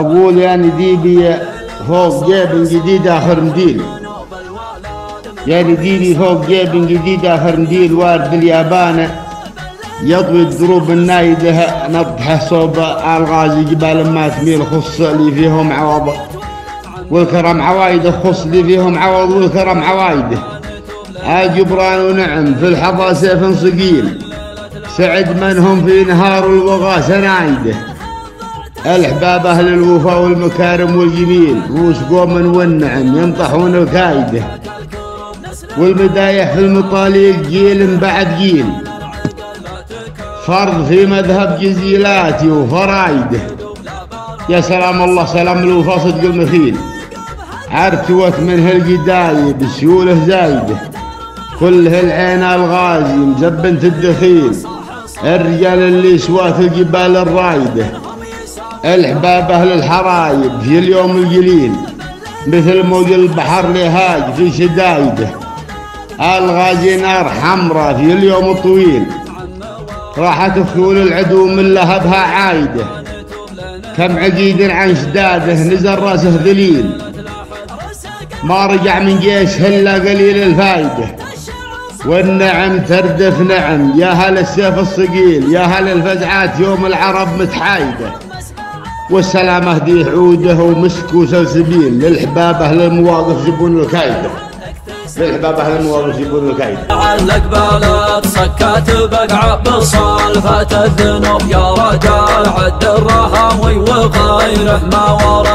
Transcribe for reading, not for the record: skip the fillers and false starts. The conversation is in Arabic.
أقول يا نديبي فوق جيب جديد آخر مديل، يا نديبي فوق جيب جديد آخر مديل. وارد اليابان يطوي الدروب النايدة نضحه صوب الغازي جبال ما تميل خص لي فيهم عوض والكرم عوايده، خص لي فيهم عوض والكرم عوايده. جبران ونعم في الحظى سيف صقيل، سعد من هم في نهار الوغى سنايده. الحباب أهل الوفا والمكارم والجميل، روس قوم والنعم ينطحون الكايدة، والمدايح في المطاليق جيل بعد جيل، فرض في مذهب جزيلاتي وفرايده. يا سلام الله سلام الوفا صدق المخيل، عرتوت منه القدايب سيوله زايده، كله العين الغازي مزبنت الدخيل، الرجال اللي سوات الجبال الرايده. الحباب أهل الحرايب في اليوم القليل، مثل موج البحر لهاج في شدايده. الغازي نار حمراء في اليوم الطويل، راحت خيول العدو من لهبها عايده. كم عقيد عن شداده نزل راسه ذليل، ما رجع من جيش هلا قليل الفايده. والنعم تردف نعم يا هل السيف الصقيل، يا هل الفزعات يوم العرب متحايده. والسلامة دي عوده ومسك وسلسبيل، للحباب أهل المواقف يبون الكايدة، للحباب أهل المواقف يبون الكايدة. علق بلد سكت بقع بصالفة الذنوب، يا رجال عد الرهاوي وغيره ما ورد.